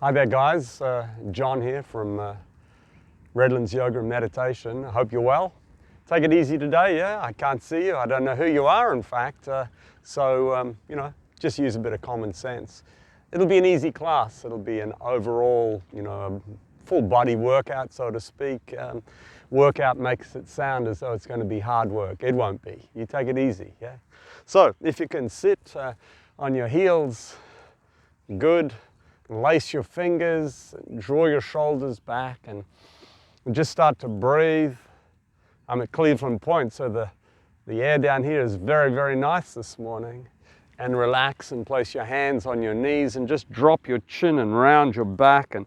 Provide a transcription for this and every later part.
Hi there guys, John here from Redland's Yoga and Meditation. I hope you're well. Take it easy today, yeah? I can't see you, I don't know who you are in fact, just use a bit of common sense. It'll be an easy class, it'll be an overall, full body workout so to speak. Workout makes it sound as though it's going to be hard work. It won't be. You take it easy, yeah? So if you can sit on your heels, good. Lace your fingers, draw your shoulders back and just start to breathe. I'm at Cleveland Point, so the air down here is very, very nice this morning. And relax and place your hands on your knees and just drop your chin and round your back and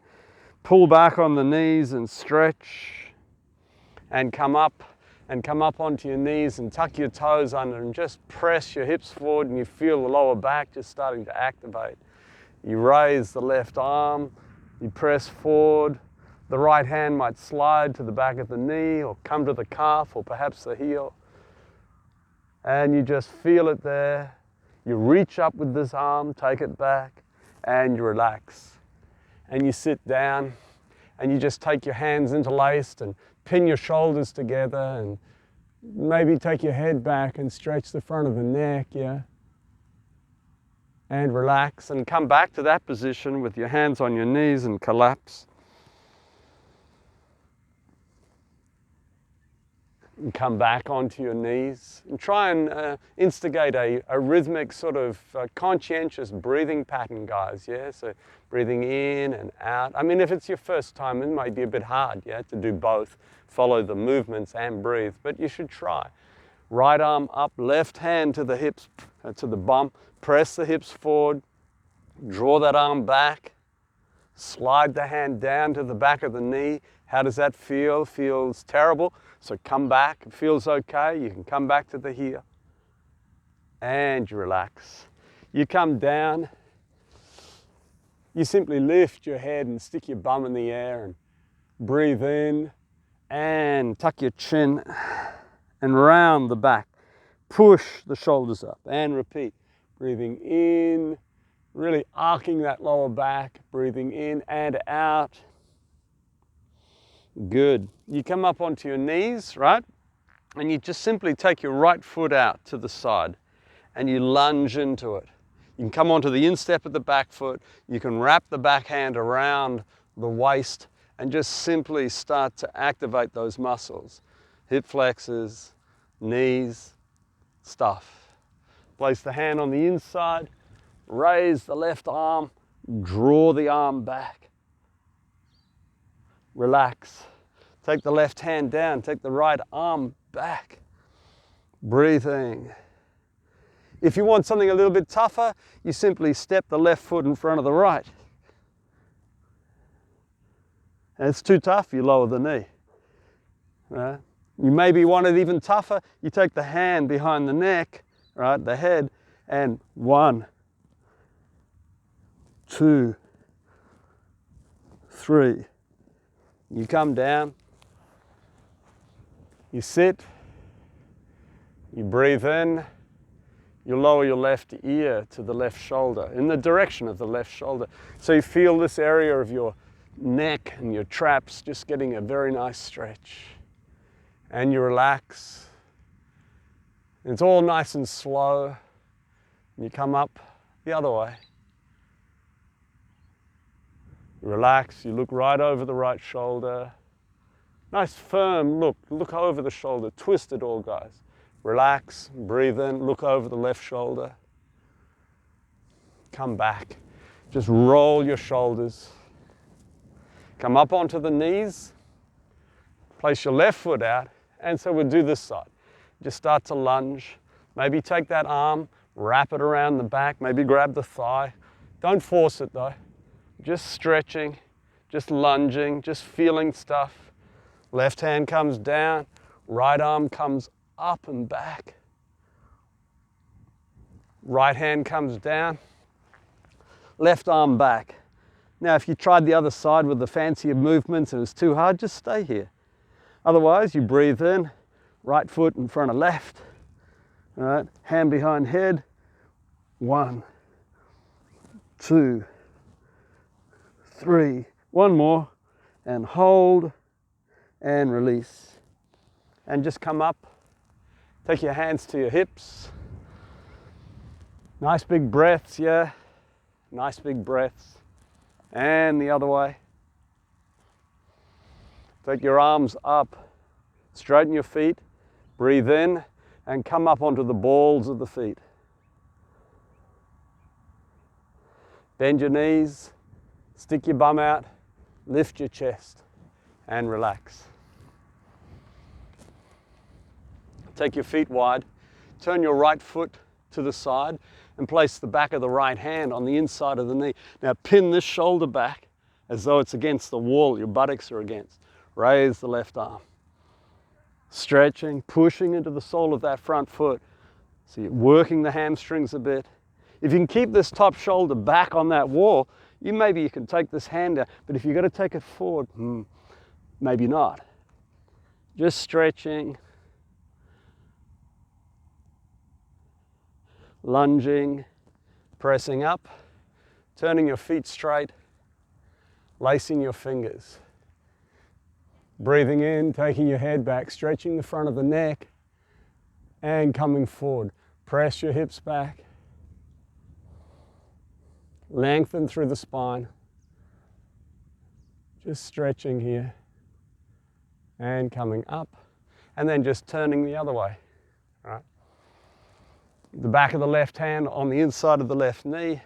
pull back on the knees and stretch and come up onto your knees and tuck your toes under and just press your hips forward and you feel the lower back just starting to activate. You raise the left arm, you press forward, the right hand might slide to the back of the knee or come to the calf or perhaps the heel. And you just feel it there. You reach up with this arm, take it back, and you relax. And you sit down and you just take your hands interlaced and pin your shoulders together and maybe take your head back and stretch the front of the neck, yeah? And relax and come back to that position with your hands on your knees and collapse. And come back onto your knees and try and instigate a rhythmic sort of conscientious breathing pattern, guys, yeah? So breathing in and out. I mean, if it's your first time, it might be a bit hard, yeah, to do both, follow the movements and breathe, but you should try. Right arm up, left hand to the hips, to the bum. Press the hips forward, draw that arm back, slide the hand down to the back of the knee. How does that feel? Feels terrible. So come back, it feels okay. You can come back to the heel and you relax. You come down, you simply lift your head and stick your bum in the air and breathe in and tuck your chin and round the back. Push the shoulders up and repeat. Breathing in, really arcing that lower back, breathing in and out. Good. You come up onto your knees, right? And you just simply take your right foot out to the side and you lunge into it. You can come onto the instep of the back foot. You can wrap the back hand around the waist and just simply start to activate those muscles. Hip flexors, knees, stuff. Place the hand on the inside, raise the left arm, draw the arm back. Relax. Take the left hand down, take the right arm back. Breathing. If you want something a little bit tougher, you simply step the left foot in front of the right. And it's too tough, you lower the knee. Right? You maybe want it even tougher, you take the hand behind the neck, right, the head, and 1, 2, 3. You come down, you sit, you breathe in, you lower your left ear to the left shoulder, in the direction of the left shoulder. So you feel this area of your neck and your traps just getting a very nice stretch. And you relax. It's all nice and slow. You come up the other way. You relax, you look right over the right shoulder. Nice firm look over the shoulder, twist it all, guys. Relax, breathe in, look over the left shoulder. Come back, just roll your shoulders. Come up onto the knees, place your left foot out, and so we'll do this side. Just start to lunge. Maybe take that arm, wrap it around the back, maybe grab the thigh. Don't force it though. Just stretching, just lunging, just feeling stuff. Left hand comes down, right arm comes up and back. Right hand comes down, left arm back. Now if you tried the other side with the fancier movements and it was too hard, just stay here. Otherwise you breathe in, right foot in front of left, all right, hand behind head, 1, 2, 3. One more, and hold, and release. And just come up. Take your hands to your hips. Nice big breaths, yeah. Nice big breaths. And the other way. Take your arms up. Straighten your feet. Breathe in and come up onto the balls of the feet. Bend your knees. Stick your bum out. Lift your chest and relax. Take your feet wide. Turn your right foot to the side and place the back of the right hand on the inside of the knee. Now pin this shoulder back as though it's against the wall your buttocks are against. Raise the left arm. Stretching, pushing into the sole of that front foot. So you're working the hamstrings a bit. If you can keep this top shoulder back on that wall, maybe you can take this hand down, but if you've got to take it forward, maybe not. Just stretching, lunging, pressing up, turning your feet straight, lacing your fingers. Breathing in, taking your head back, stretching the front of the neck, and coming forward. Press your hips back. Lengthen through the spine. Just stretching here. And coming up. And then just turning the other way. All right. The back of the left hand on the inside of the left knee.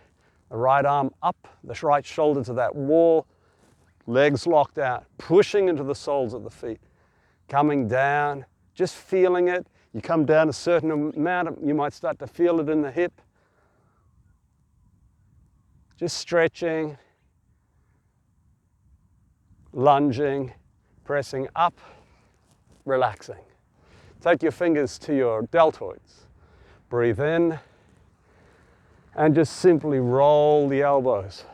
The right arm up, the right shoulder to that wall. Legs locked out, pushing into the soles of the feet. Coming down, just feeling it. You come down a certain amount, you might start to feel it in the hip. Just stretching, lunging, pressing up, relaxing. Take your fingers to your deltoids. Breathe in, and just simply roll the elbows.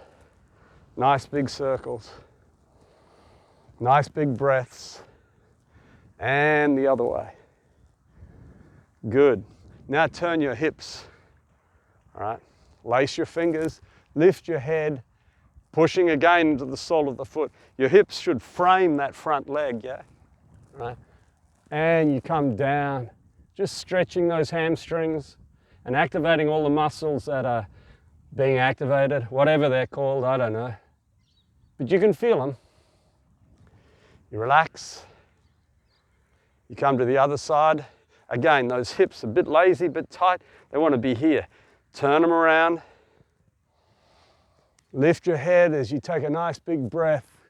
Nice big circles. Nice big breaths. And the other way. Good. Now turn your hips. All right. Lace your fingers. Lift your head. Pushing again into the sole of the foot. Your hips should frame that front leg, yeah? Right. And you come down. Just stretching those hamstrings and activating all the muscles that are being activated, whatever they're called, I don't know. But you can feel them. You relax. You come to the other side. Again, those hips are a bit lazy, a bit tight. They want to be here. Turn them around. Lift your head as you take a nice big breath.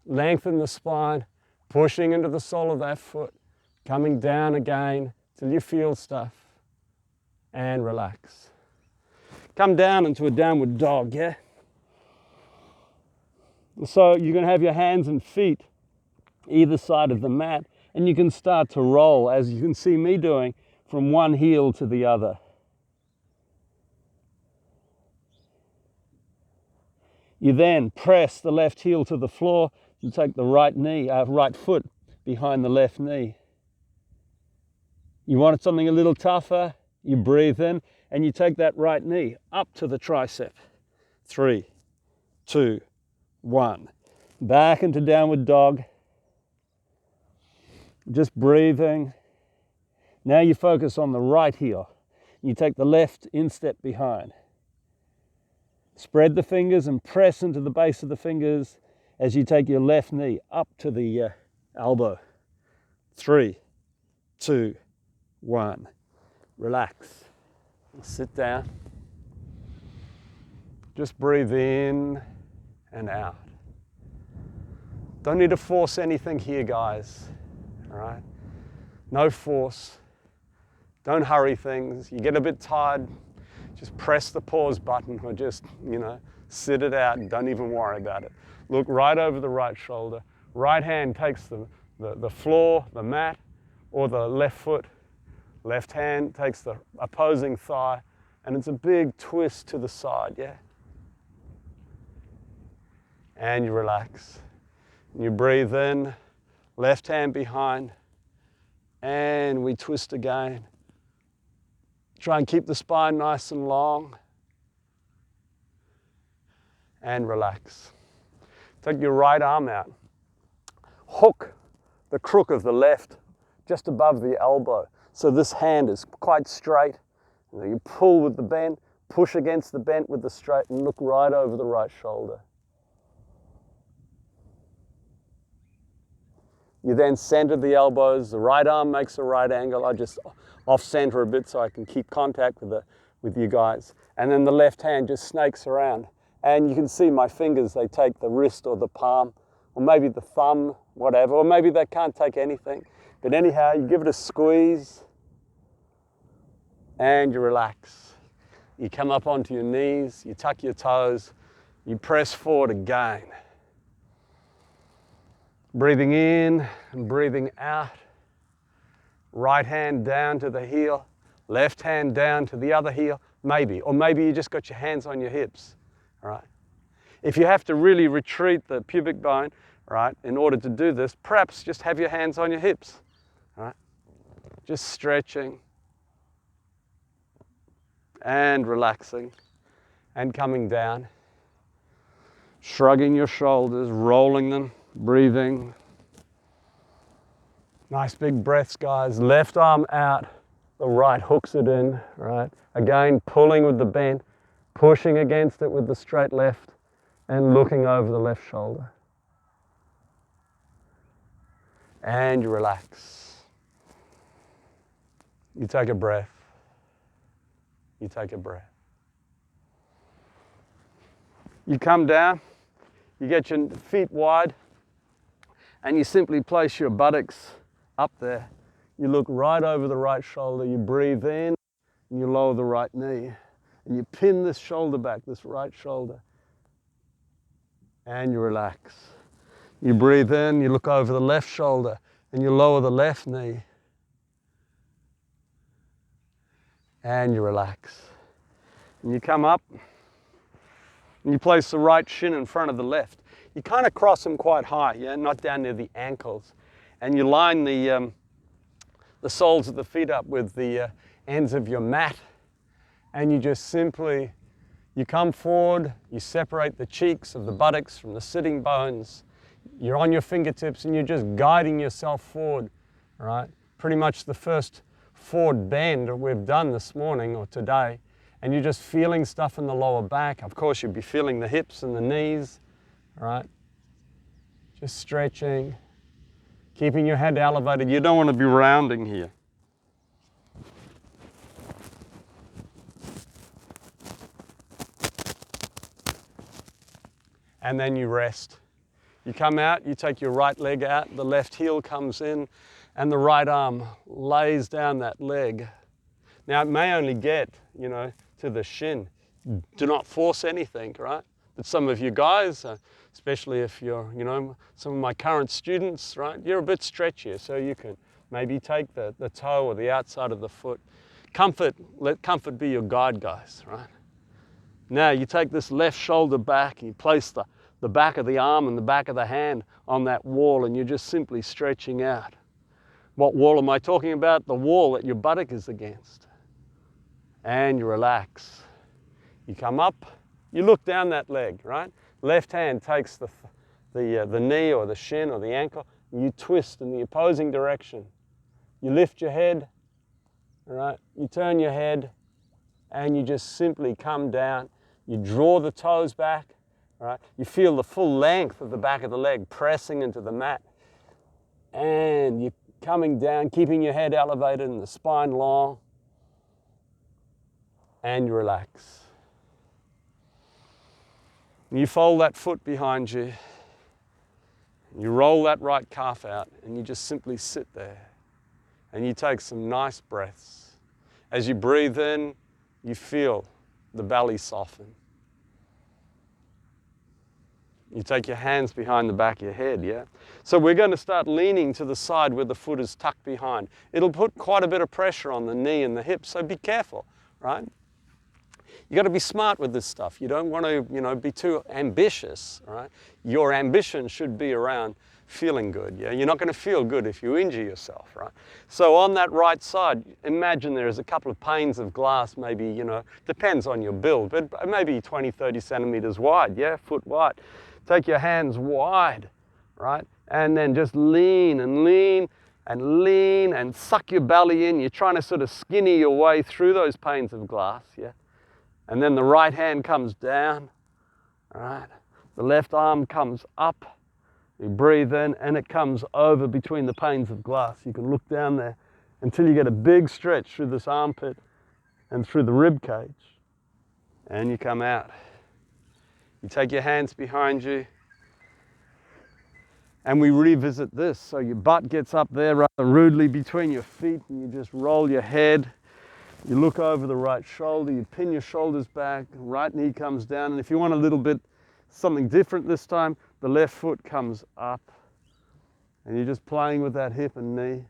Lengthen the spine, pushing into the sole of that foot. Coming down again till you feel stuff. And relax. Come down into a downward dog, yeah? So you're going to have your hands and feet either side of the mat, and you can start to roll, as you can see me doing, from one heel to the other. You then press the left heel to the floor and take the right foot behind the left knee. You want something a little tougher, you breathe in, and you take that right knee up to the tricep. 3, 2, 1. Back into downward dog. Just breathing. Now you focus on the right heel. You take the left instep behind. Spread the fingers and press into the base of the fingers as you take your left knee up to the elbow. 3, 2, 1. Relax. Sit down. Just breathe in and out. Don't need to force anything here, guys. All right? No force. Don't hurry things. You get a bit tired, just press the pause button or just, sit it out and don't even worry about it. Look right over the right shoulder. Right hand takes the floor, the mat, or the left foot. Left hand takes the opposing thigh, and it's a big twist to the side, yeah? And you relax. And you breathe in, left hand behind, and we twist again. Try and keep the spine nice and long. And relax. Take your right arm out. Hook the crook of the left just above the elbow. So this hand is quite straight. You pull with the bent, push against the bent with the straight, and look right over the right shoulder. You then center the elbows. The right arm makes a right angle. I just off-center a bit so I can keep contact with you guys. And then the left hand just snakes around. And you can see my fingers, they take the wrist or the palm, or maybe the thumb, whatever, or maybe they can't take anything. But anyhow, you give it a squeeze and you relax. You come up onto your knees, you tuck your toes, you press forward again. Breathing in and breathing out. Right hand down to the heel, left hand down to the other heel, maybe. Or maybe you just got your hands on your hips, all right? If you have to really retreat the pubic bone, right, in order to do this, perhaps just have your hands on your hips, all right? Just stretching and relaxing and coming down. Shrugging your shoulders, rolling them, breathing. Nice big breaths, guys. Left arm out, the right hooks it in, right? Again, pulling with the bent, pushing against it with the straight left, and looking over the left shoulder. And you relax. You take a breath. You take a breath. You come down, you get your feet wide, and you simply place your buttocks up there. You look right over the right shoulder, you breathe in, and you lower the right knee. And you pin this shoulder back, this right shoulder, and you relax. You breathe in, you look over the left shoulder, and you lower the left knee, and you relax. And you come up, and you place the right shin in front of the left. You kind of cross them quite high, yeah, not down near the ankles. And you line the soles of the feet up with the ends of your mat. And you just simply, you come forward, you separate the cheeks of the buttocks from the sitting bones. You're on your fingertips and you're just guiding yourself forward, right? Pretty much the first forward bend we've done this morning or today. And you're just feeling stuff in the lower back. Of course, you'll be feeling the hips and the knees. Right? Just stretching, keeping your head elevated. You don't want to be rounding here. And then you rest. You come out, you take your right leg out, the left heel comes in, and the right arm lays down that leg. Now it may only get, to the shin. Do not force anything, right? But some of you guys, especially if you're, some of my current students, right? You're a bit stretchier, so you can maybe take the toe or the outside of the foot. Let comfort be your guide, guys, right? Now you take this left shoulder back and you place the back of the arm and the back of the hand on that wall and you're just simply stretching out. What wall am I talking about? The wall that your buttock is against. And you relax. You come up. You look down that leg, right? Left hand takes the knee or the shin or the ankle, and you twist in the opposing direction. You lift your head, all right? You turn your head, and you just simply come down. You draw the toes back, all right? You feel the full length of the back of the leg pressing into the mat. And you're coming down, keeping your head elevated and the spine long. And you relax. You fold that foot behind you, you roll that right calf out, and you just simply sit there. And you take some nice breaths. As you breathe in, you feel the belly soften. You take your hands behind the back of your head, yeah? So we're going to start leaning to the side where the foot is tucked behind. It'll put quite a bit of pressure on the knee and the hips, so be careful, right? You got to be smart with this stuff. You don't want to, be too ambitious, right? Your ambition should be around feeling good, yeah? You're not going to feel good if you injure yourself, right? So on that right side, imagine there's a couple of panes of glass, maybe, depends on your build, but maybe 20, 30 centimeters wide, yeah, foot wide. Take your hands wide, right? And then just lean and lean and lean and suck your belly in. You're trying to sort of skinny your way through those panes of glass, yeah? And then the right hand comes down, all right? The left arm comes up. You breathe in and it comes over between the panes of glass. You can look down there until you get a big stretch through this armpit and through the rib cage. And you come out. You take your hands behind you and we revisit this. So your butt gets up there rather rudely between your feet and you just roll your head. You look over the right shoulder, you pin your shoulders back, right knee comes down, and if you want a little bit something different this time, the left foot comes up and you're just playing with that hip and knee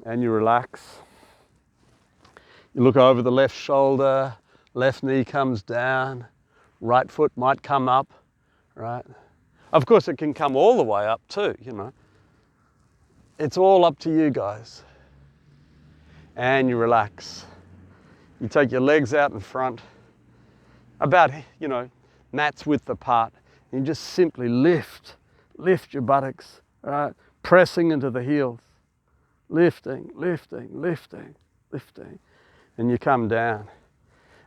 and you relax. You look over the left shoulder, left knee comes down, right foot might come up, right? Of course it can come all the way up too, you know. It's all up to you guys. And you relax. You take your legs out in front, about, you know, mat's width apart. And you just simply lift your buttocks, right? Pressing into the heels. Lifting, lifting, lifting, lifting. And you come down.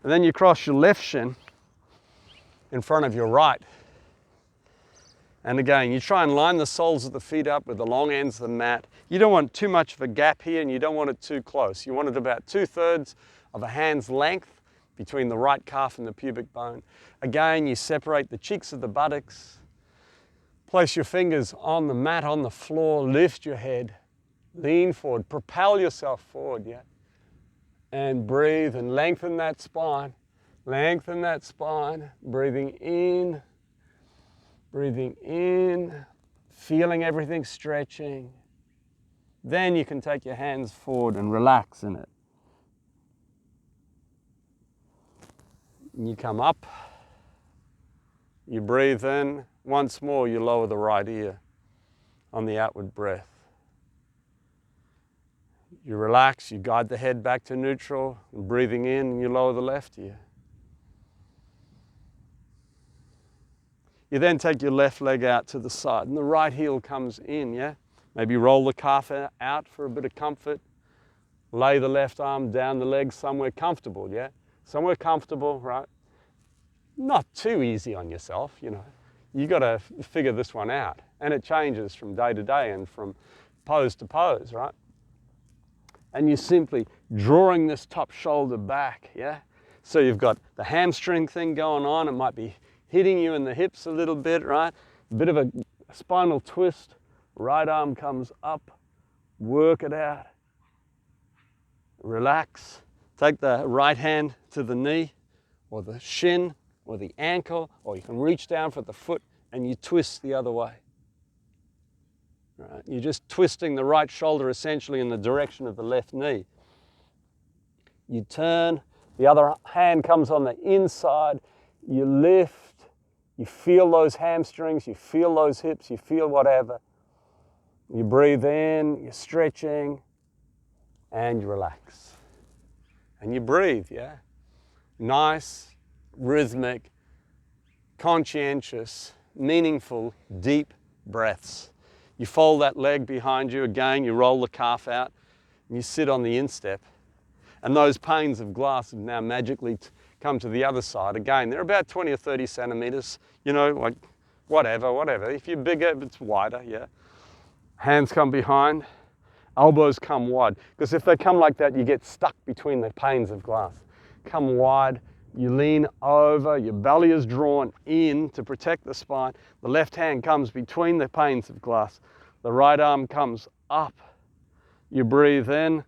And then you cross your left shin in front of your right. And again, you try and line the soles of the feet up with the long ends of the mat. You don't want too much of a gap here and you don't want it too close. You want it about 2/3 of a hand's length between the right calf and the pubic bone. Again, you separate the cheeks of the buttocks. Place your fingers on the mat, on the floor, lift your head, lean forward, propel yourself forward, yeah? And breathe and lengthen that spine. Lengthen that spine, breathing in, feeling everything stretching. Then you can take your hands forward and relax in it. And you come up, you breathe in. Once more, you lower the right ear on the outward breath. You relax, you guide the head back to neutral, and breathing in, and you lower the left ear. You then take your left leg out to the side and the right heel comes in, yeah? Maybe roll the calf out for a bit of comfort. Lay the left arm down the leg somewhere comfortable, yeah? Somewhere comfortable, right? Not too easy on yourself, you know. You gotta figure this one out. And it changes from day to day and from pose to pose, right? And you're simply drawing this top shoulder back, yeah? So you've got the hamstring thing going on. It might be hitting you in the hips a little bit, right? A bit of a spinal twist. Right arm comes up. Work it out. Relax. Take the right hand to the knee or the shin or the ankle, or you can reach down for the foot and you twist the other way. Right? You're just twisting the right shoulder essentially in the direction of the left knee. You turn, the other hand comes on the inside, you lift, you feel those hamstrings, you feel those hips, you feel whatever. You breathe in, you're stretching, and you relax. And you breathe, yeah? Nice, rhythmic, conscientious, meaningful, deep breaths. You fold that leg behind you again, you roll the calf out, and you sit on the instep. And those panes of glass have now magically come to the other side. Again, they're about 20 or 30 centimeters, you know, like whatever. If you're bigger, it's wider, yeah. Hands come behind, elbows come wide. Because if they come like that, you get stuck between the panes of glass. Come wide, you lean over, your belly is drawn in to protect the spine. The left hand comes between the panes of glass. The right arm comes up. You breathe in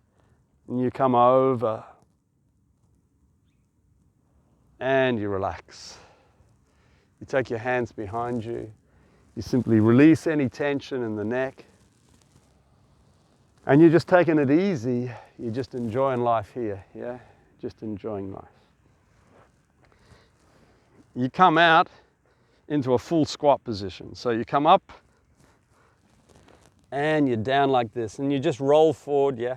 and you come over. And you relax. You take your hands behind you. You simply release any tension in the neck. And you're just taking it easy. You're just enjoying life here, yeah? Just enjoying life. You come out into a full squat position. So you come up and you're down like this and you just roll forward, yeah?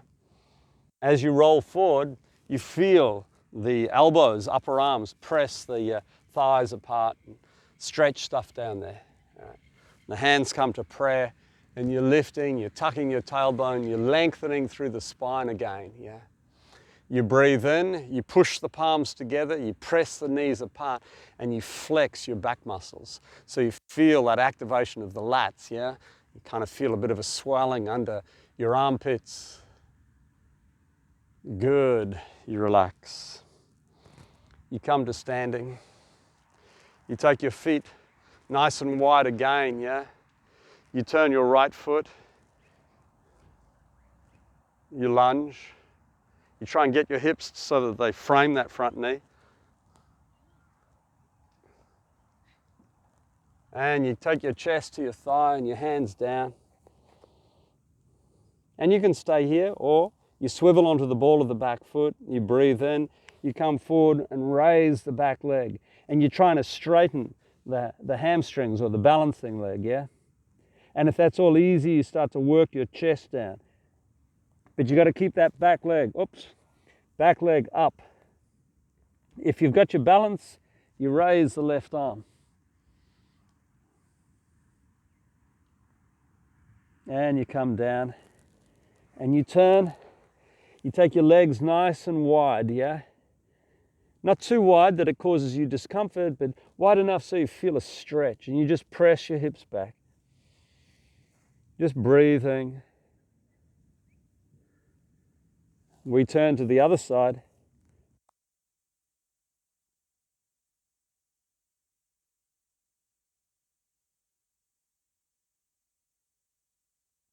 As you roll forward, you feel the elbows, upper arms, press the thighs apart, and stretch stuff down there. Right. The hands come to prayer, and you're lifting, you're tucking your tailbone, you're lengthening through the spine again, yeah? You breathe in, you push the palms together, you press the knees apart, and you flex your back muscles. So you feel that activation of the lats, yeah? You kind of feel a bit of a swelling under your armpits. Good, you relax. You come to standing. You take your feet nice and wide again, yeah? You turn your right foot. You lunge. You try and get your hips so that they frame that front knee. And you take your chest to your thigh and your hands down. And you can stay here, or you swivel onto the ball of the back foot, you breathe in, you come forward and raise the back leg. And you're trying to straighten the hamstrings or the balancing leg, yeah? And if that's all easy, you start to work your chest down. But you got to keep that back leg, back leg up. If you've got your balance, you raise the left arm. And you come down and you turn. You take your legs nice and wide, yeah? Not too wide that it causes you discomfort, but wide enough so you feel a stretch, and you just press your hips back. Just breathing. We turn to the other side.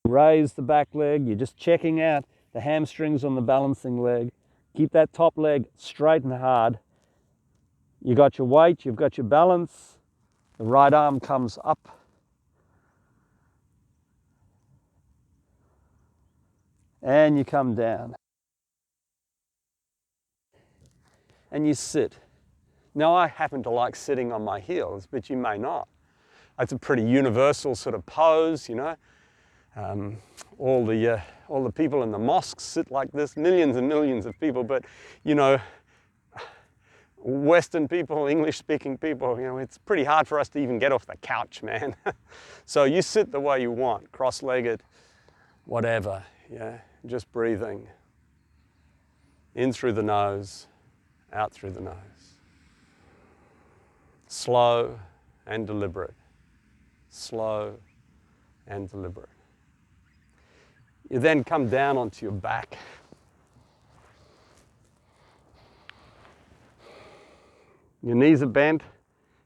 Raise the back leg. You're just checking out the hamstrings on the balancing leg. Keep that top leg straight and hard. You got your weight, you've got your balance. The right arm comes up. And you come down. And you sit. Now, I happen to like sitting on my heels, but you may not. It's a pretty universal sort of pose, you know. All the people in the mosques sit like this, millions and millions of people, but, you know, Western people, English-speaking people, you know, it's pretty hard for us to even get off the couch, man. So you sit the way you want, cross-legged, whatever, yeah, just breathing. In through the nose, out through the nose. Slow and deliberate. Slow and deliberate. You then come down onto your back. Your knees are bent,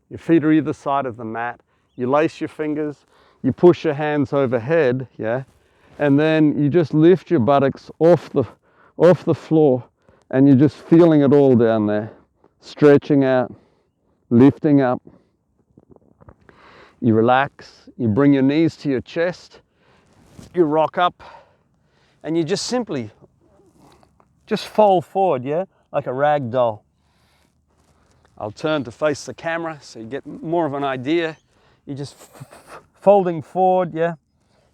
your feet are either side of the mat. You lace your fingers, you push your hands overhead, yeah? And then you just lift your buttocks off the floor, and you're just feeling it all down there. Stretching out, lifting up. You relax, you bring your knees to your chest, you rock up, and you just simply just fold forward, yeah? Like a rag doll. I'll turn to face the camera so you get more of an idea. You're just folding forward, yeah?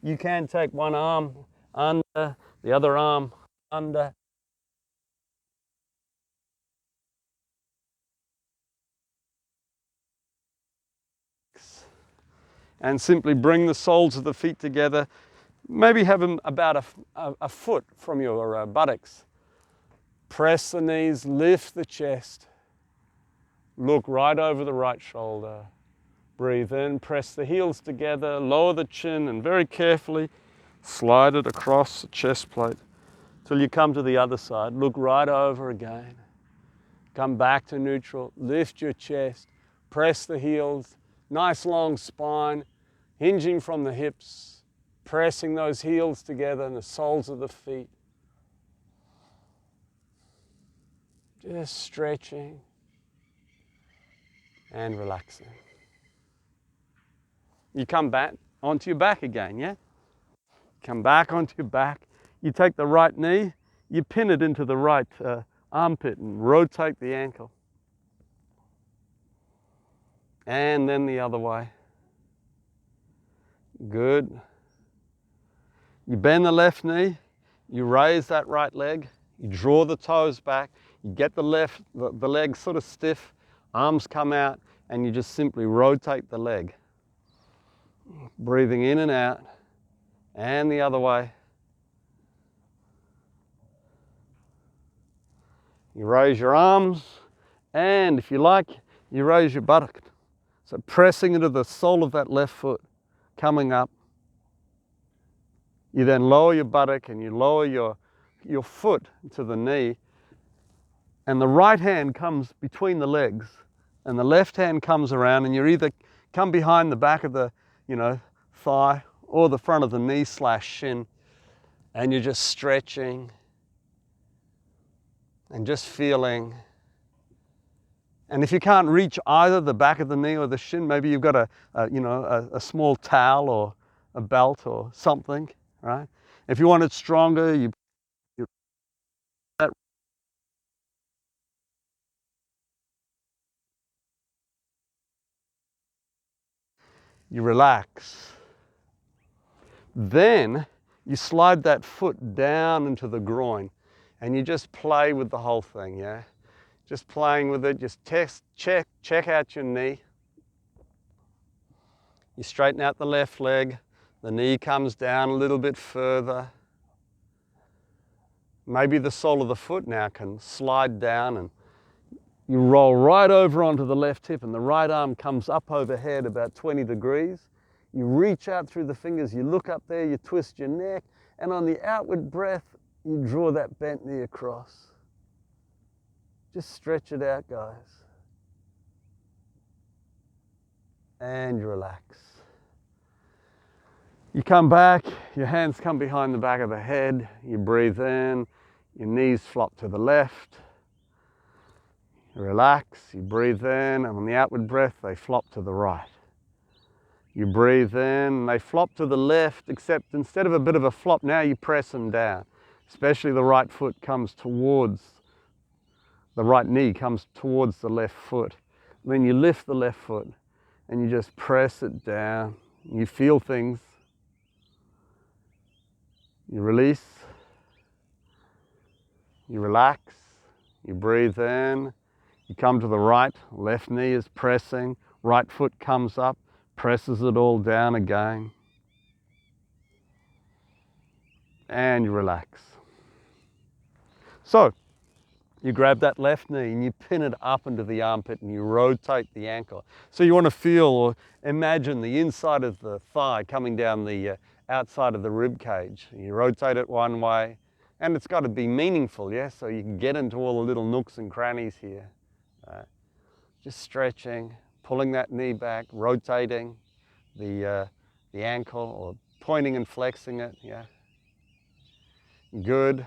You can take one arm under, the other arm under. And simply bring the soles of the feet together. Maybe have them about a foot from your buttocks. Press the knees, lift the chest. Look right over the right shoulder. Breathe in, press the heels together, lower the chin, and very carefully slide it across the chest plate till you come to the other side. Look right over again. Come back to neutral, lift your chest, press the heels, nice long spine, hinging from the hips, pressing those heels together and the soles of the feet. Just stretching and relaxing. You come back onto your back again, yeah? Come back onto your back. You take the right knee, you pin it into the right armpit and rotate the ankle. And then the other way. Good. You bend the left knee, you raise that right leg, you draw the toes back, you get the leg sort of stiff, arms come out, and you just simply rotate the leg. Breathing in and out, and the other way. You raise your arms, and if you like, you raise your buttock. So pressing into the sole of that left foot, coming up. You then lower your buttock and you lower your foot to the knee, and the right hand comes between the legs, and the left hand comes around, and you either come behind the back of the, thigh or the front of the knee / shin, and you're just stretching and just feeling. And if you can't reach either the back of the knee or the shin, maybe you've got a small towel or a belt or something, right? If you want it stronger, you relax. Then you slide that foot down into the groin, and you just play with the whole thing, yeah? Just playing with it, just check out your knee. You straighten out the left leg, the knee comes down a little bit further. Maybe the sole of the foot now can slide down, and you roll right over onto the left hip, and the right arm comes up overhead about 20 degrees. You reach out through the fingers, you look up there, you twist your neck, and on the outward breath, you draw that bent knee across. Just stretch it out, guys. And you relax. You come back, your hands come behind the back of the head, you breathe in, your knees flop to the left. You relax, you breathe in, and on the outward breath, they flop to the right. You breathe in, they flop to the left, except instead of a bit of a flop, now you press them down. Especially the right foot comes towards, the right knee comes towards the left foot. Then you lift the left foot and you just press it down. You feel things. You release. You relax. You breathe in. You come to the right, left knee is pressing, right foot comes up, presses it all down again. And you relax. So, you grab that left knee and you pin it up into the armpit and you rotate the ankle. So you want to feel or imagine the inside of the thigh coming down the outside of the rib cage. You rotate it one way, and it's got to be meaningful, yeah? So you can get into all the little nooks and crannies here. Just stretching, pulling that knee back, rotating the ankle, or pointing and flexing it, yeah? Good.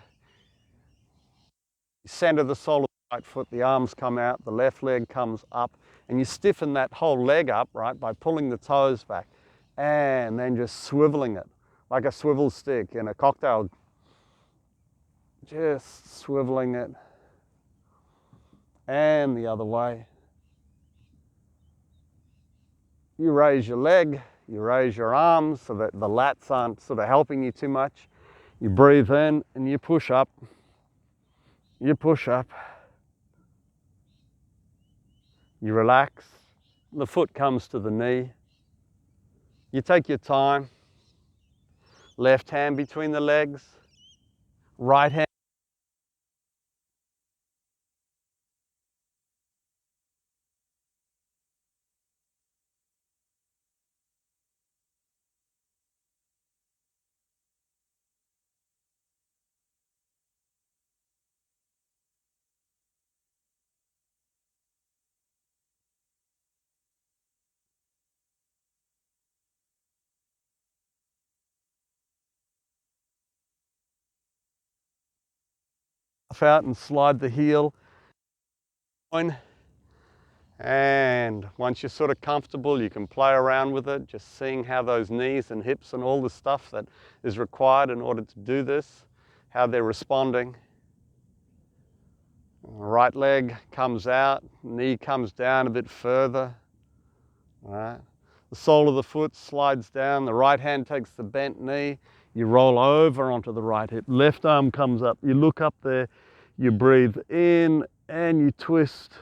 You center the sole of the right foot, the arms come out, the left leg comes up, and you stiffen that whole leg up, right, by pulling the toes back, and then just swiveling it, like a swivel stick in a cocktail. Just swiveling it, and the other way. You raise your leg, you raise your arms so that the lats aren't sort of helping you too much. You breathe in and you push up. You push up. You relax. The foot comes to the knee. You take your time. Left hand between the legs. Right hand. Out and slide the heel. And once you're sort of comfortable, you can play around with it, just seeing how those knees and hips and all the stuff that is required in order to do this, how they're responding. Right leg comes out, knee comes down a bit further. All right. The sole of the foot slides down, the right hand takes the bent knee, you roll over onto the right hip, left arm comes up, you look up there, you breathe in and you twist.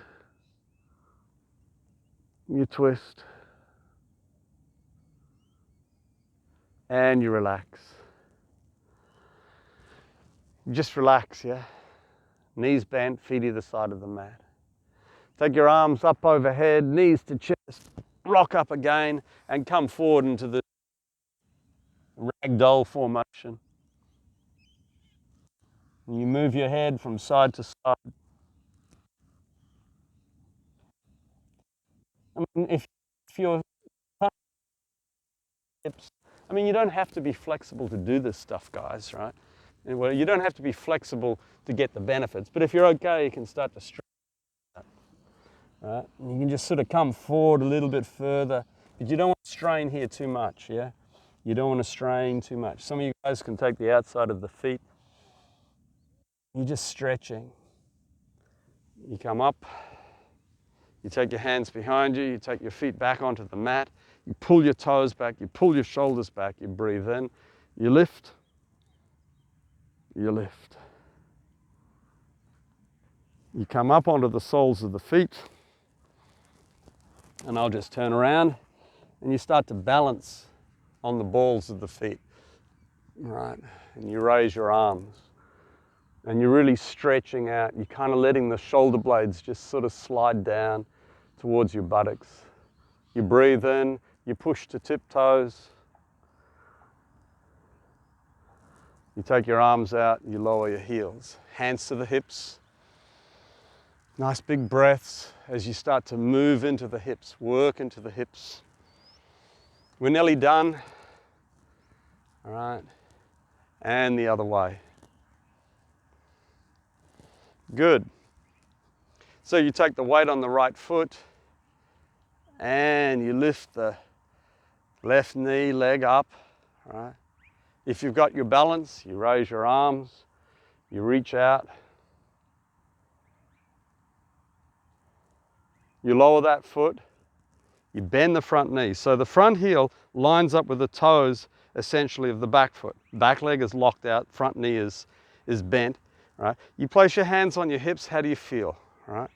you twist, and you relax. Just relax, yeah? Knees bent, feet either side of the mat. Take your arms up overhead, knees to chest, rock up again, and come forward into the ragdoll formation. And you move your head from side to side. I mean, if you're hips, I mean, you don't have to be flexible to do this stuff, guys, right? Well, you don't have to be flexible to get the benefits, but if you're okay, you can start to stretch that, right? And you can just sort of come forward a little bit further, but you don't want to strain here too much, yeah? You don't want to strain too much. Some of you guys can take the outside of the feet. You're just stretching. You come up, you take your hands behind you, you take your feet back onto the mat, you pull your toes back, you pull your shoulders back, you breathe in, you lift, you lift. You come up onto the soles of the feet, and I'll just turn around, and you start to balance on the balls of the feet, right? And you raise your arms, and you're really stretching out. You're kind of letting the shoulder blades just sort of slide down towards your buttocks. You breathe in, you push to tiptoes. You take your arms out, you lower your heels. Hands to the hips. Nice big breaths as you start to move into the hips, work into the hips. We're nearly done. All right. And the other way. Good. So you take the weight on the right foot and you lift the left knee, leg up, right? If you've got your balance, you raise your arms, you reach out. You lower that foot, you bend the front knee. So the front heel lines up with the toes, essentially, of the back foot. Back leg is locked out, front knee is bent, right? You place your hands on your hips, how do you feel, right?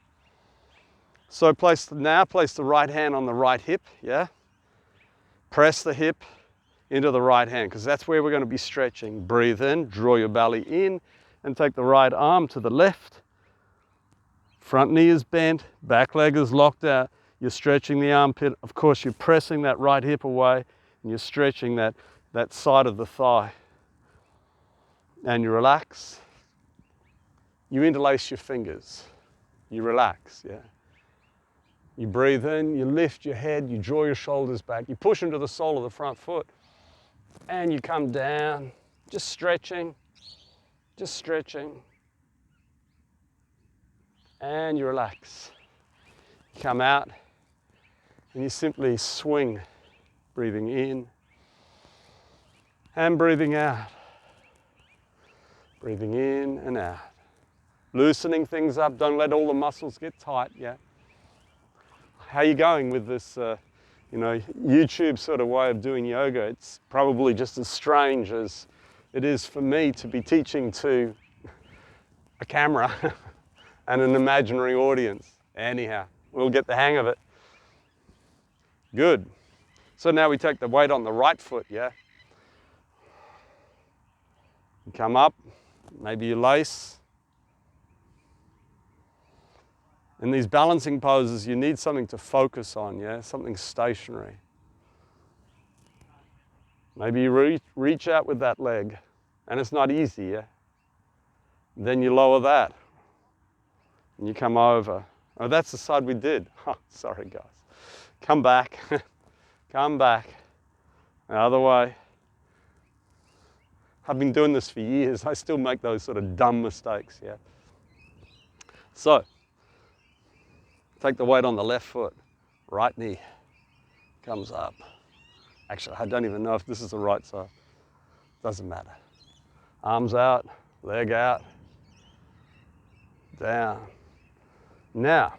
So place the right hand on the right hip, yeah? Press the hip into the right hand, because that's where we're going to be stretching. Breathe in, draw your belly in, and take the right arm to the left. Front knee is bent, back leg is locked out. You're stretching the armpit. Of course, you're pressing that right hip away, and you're stretching that side of the thigh. And you relax. You interlace your fingers. You relax, yeah? You breathe in, you lift your head, you draw your shoulders back, you push into the sole of the front foot, and you come down, just stretching, and you relax. You come out, and you simply swing, breathing in, and breathing out. Breathing in and out. Loosening things up, don't let all the muscles get tight, yeah? How are you going with this, YouTube sort of way of doing yoga? It's probably just as strange as it is for me to be teaching to a camera and an imaginary audience. Anyhow, we'll get the hang of it. Good. So now we take the weight on the right foot, yeah? You come up, maybe you lace. In these balancing poses, you need something to focus on, yeah? Something stationary. Maybe you reach out with that leg, and it's not easy, yeah? Then you lower that, and you come over. Oh, that's the side we did. Oh, sorry, guys. Come back, come back. The other way. I've been doing this for years. I still make those sort of dumb mistakes, yeah? So, take the weight on the left foot, right knee comes up. Actually, I don't even know if this is the right side. Doesn't matter. Arms out, leg out, down. Now,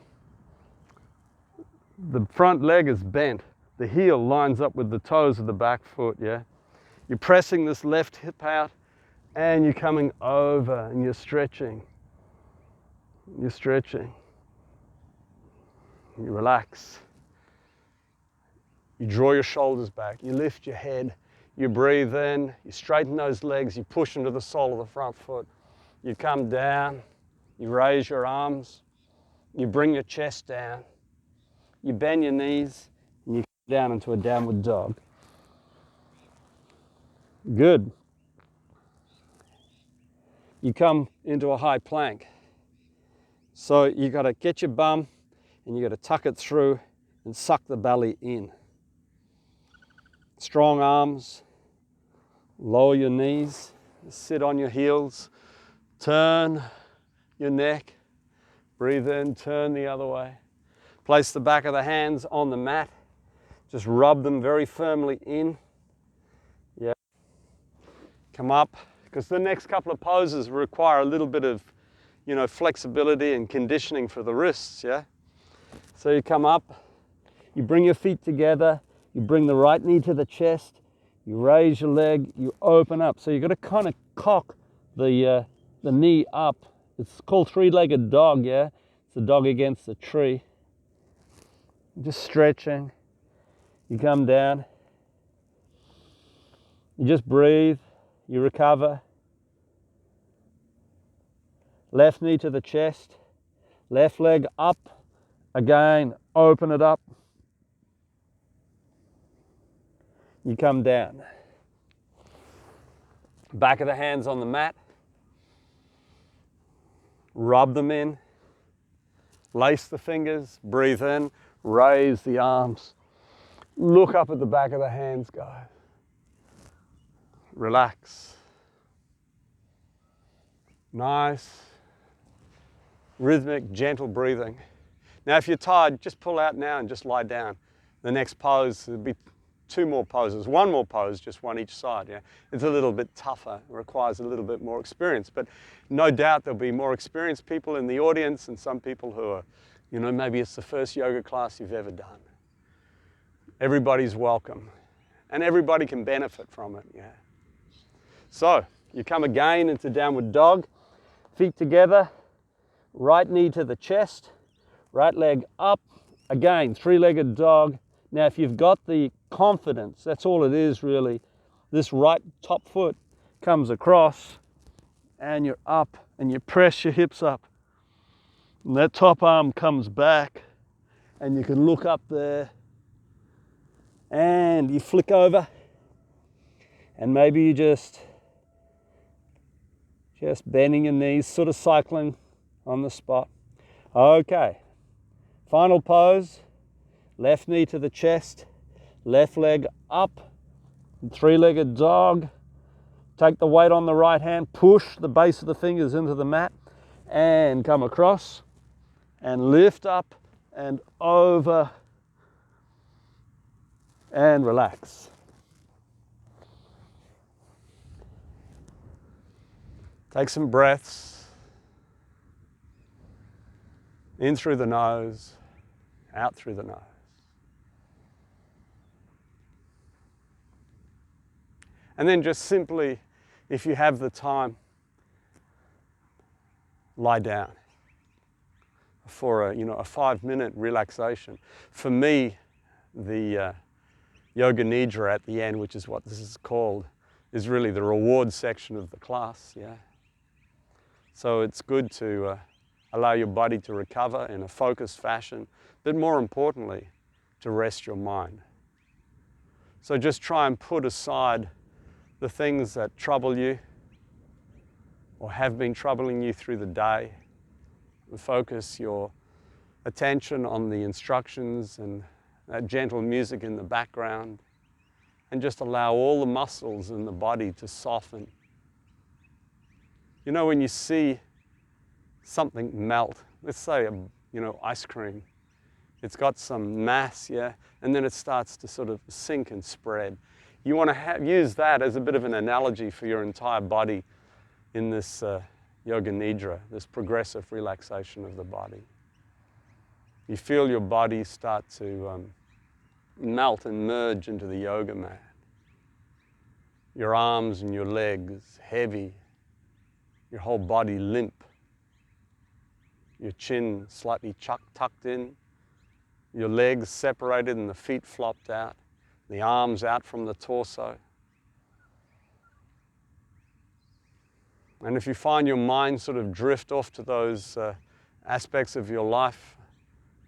the front leg is bent. The heel lines up with the toes of the back foot, yeah? You're pressing this left hip out, and you're coming over, and you're stretching. You're stretching. You relax. You draw your shoulders back, you lift your head, you breathe in, you straighten those legs, you push into the sole of the front foot. You come down, you raise your arms, you bring your chest down, you bend your knees, and you come down into a downward dog. Good. You come into a high plank. So you got to get your bum and you got to tuck it through and suck the belly in. Strong arms, lower your knees, sit on your heels, turn your neck, breathe in, turn the other way. Place the back of the hands on the mat, just rub them very firmly in. Yeah. Come up, because the next couple of poses require a little bit of, flexibility and conditioning for the wrists, yeah? So you come up, you bring your feet together, you bring the right knee to the chest, you raise your leg, you open up. So you've got to kind of cock the knee up. It's called three-legged dog, yeah? It's the dog against the tree. Just stretching. You come down. You just breathe. You recover. Left knee to the chest. Left leg up. Again, open it up. You come down. Back of the hands on the mat. Rub them in. Lace the fingers. Breathe in. Raise the arms. Look up at the back of the hands, guys. Relax. Nice, rhythmic, gentle breathing. Now, if you're tired, just pull out now and just lie down. The next pose, there'll be two more poses, one more pose, just one each side. Yeah, it's a little bit tougher, it requires a little bit more experience, but no doubt there'll be more experienced people in the audience and some people who are, maybe it's the first yoga class you've ever done. Everybody's welcome, and everybody can benefit from it. Yeah. So you come again into downward dog. Feet together, right knee to the chest, right leg up. Again, three-legged dog. Now, if you've got the confidence, that's all it is really. This right top foot comes across and you're up and you press your hips up. And that top arm comes back and you can look up there and you flick over and maybe you just bending your knees, sort of cycling on the spot. Okay, final pose, left knee to the chest, left leg up, three-legged dog. Take the weight on the right hand, push the base of the fingers into the mat and come across and lift up and over and relax. Take some breaths in through the nose, out through the nose. And then just simply, if you have the time, lie down for a 5-minute relaxation. For me, the yoga nidra at the end, which is what this is called, is really the reward section of the class. Yeah. So it's good to allow your body to recover in a focused fashion, but more importantly, to rest your mind. So just try and put aside the things that trouble you or have been troubling you through the day, and focus your attention on the instructions and that gentle music in the background, and just allow all the muscles in the body to soften. You know, when you see something melt, let's say ice cream, it's got some mass, yeah, and then it starts to sort of sink and spread. You want to use that as a bit of an analogy for your entire body in this yoga nidra, this progressive relaxation of the body. You feel your body start to melt and merge into the yoga mat. Your arms and your legs heavy, your whole body limp, your chin slightly tucked in, your legs separated and the feet flopped out. the arms out from the torso. And if you find your mind sort of drift off to those aspects of your life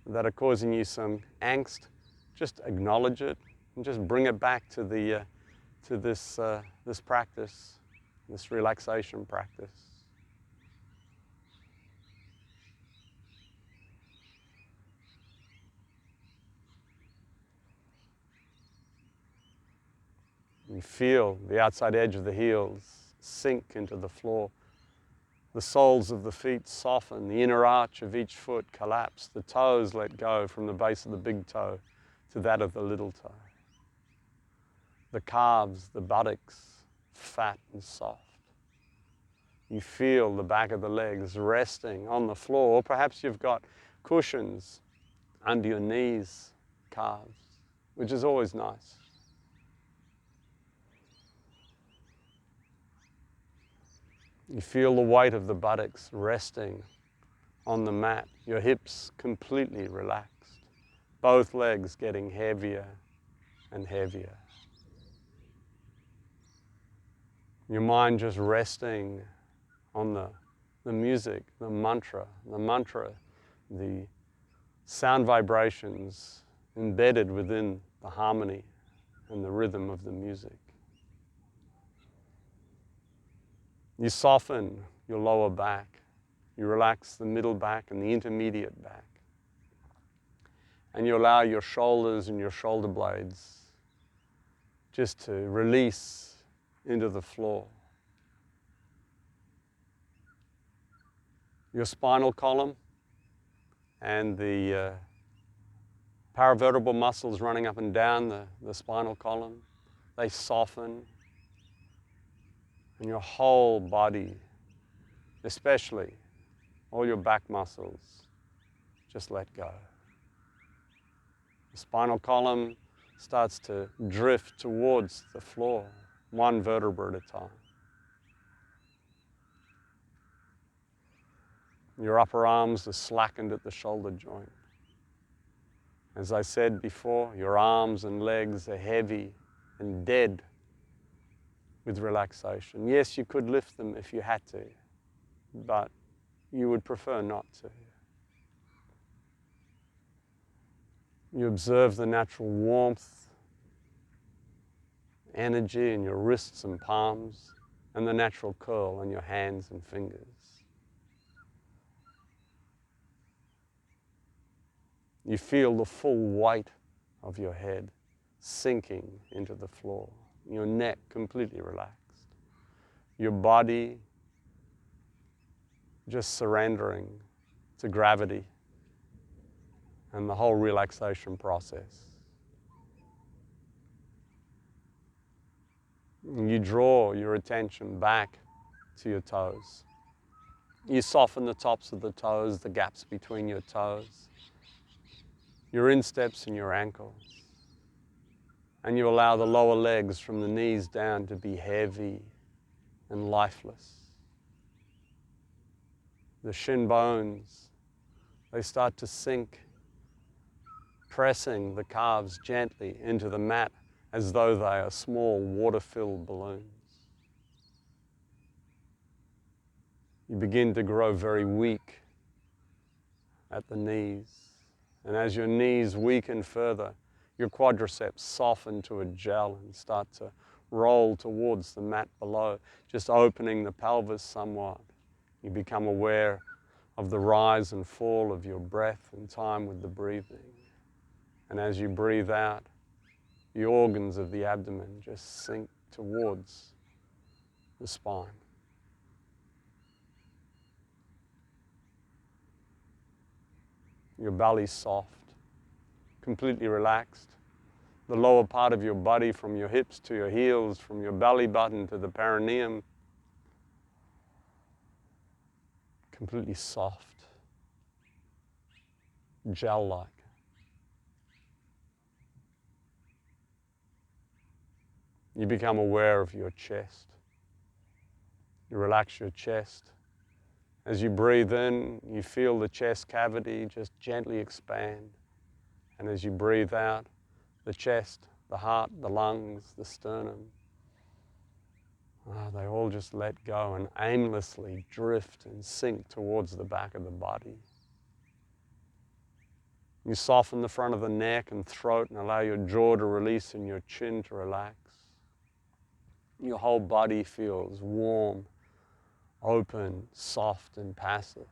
that are causing you some angst, just acknowledge it and just bring it back to this practice, this relaxation practice. You feel the outside edge of the heels sink into the floor. The soles of the feet soften, the inner arch of each foot collapse, the toes let go from the base of the big toe to that of the little toe. The calves, the buttocks, fat and soft. You feel the back of the legs resting on the floor, or perhaps you've got cushions under your knees, calves, which is always nice. You feel the weight of the buttocks resting on the mat, your hips completely relaxed, both legs getting heavier and heavier. Your mind just resting on the music, the mantra, the sound vibrations embedded within the harmony and the rhythm of the music. You soften your lower back. You relax the middle back and the intermediate back. And you allow your shoulders and your shoulder blades just to release into the floor. Your spinal column and the paravertebral muscles running up and down the spinal column, they soften. And your whole body, especially all your back muscles, just let go. The spinal column starts to drift towards the floor, one vertebra at a time. Your upper arms are slackened at the shoulder joint. As I said before, your arms and legs are heavy and dead with relaxation. Yes, you could lift them if you had to, but you would prefer not to. You observe the natural warmth, energy in your wrists and palms, and the natural curl in your hands and fingers. You feel the full weight of your head sinking into the floor. Your neck completely relaxed. Your body just surrendering to gravity and the whole relaxation process. You draw your attention back to your toes. You soften the tops of the toes, the gaps between your toes, your insteps and your ankles. And you allow the lower legs from the knees down to be heavy and lifeless. The shin bones, they start to sink, pressing the calves gently into the mat as though they are small water-filled balloons. You begin to grow very weak at the knees. And as your knees weaken further, your quadriceps soften to a gel and start to roll towards the mat below, just opening the pelvis somewhat. You become aware of the rise and fall of your breath in time with the breathing. And as you breathe out, the organs of the abdomen just sink towards the spine. Your belly's soft, completely relaxed. The lower part of your body, from your hips to your heels, from your belly button to the perineum, completely soft, gel-like. You become aware of your chest. You relax your chest. As you breathe in, you feel the chest cavity just gently expand. And as you breathe out, the chest, the heart, the lungs, the sternum. They all just let go and aimlessly drift and sink towards the back of the body. You soften the front of the neck and throat and allow your jaw to release and your chin to relax. Your whole body feels warm, open, soft, and passive.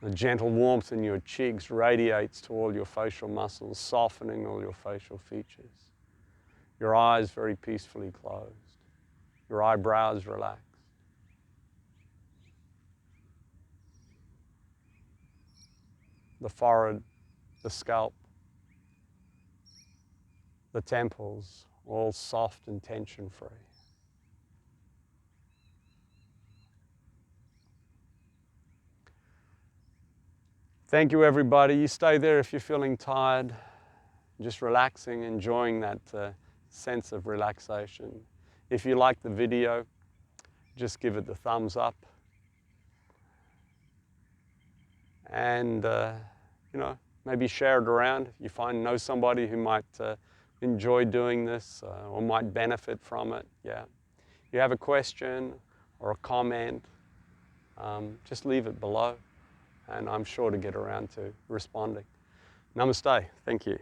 The gentle warmth in your cheeks radiates to all your facial muscles, softening all your facial features. Your eyes very peacefully closed. Your eyebrows relaxed. The forehead, the scalp, the temples, all soft and tension-free. Thank you, everybody. You stay there if you're feeling tired, just relaxing, enjoying that sense of relaxation. If you like the video, just give it the thumbs up. And, maybe share it around. If you know somebody who might enjoy doing this or might benefit from it, yeah. If you have a question or a comment, just leave it below, and I'm sure to get around to responding. Namaste. Thank you.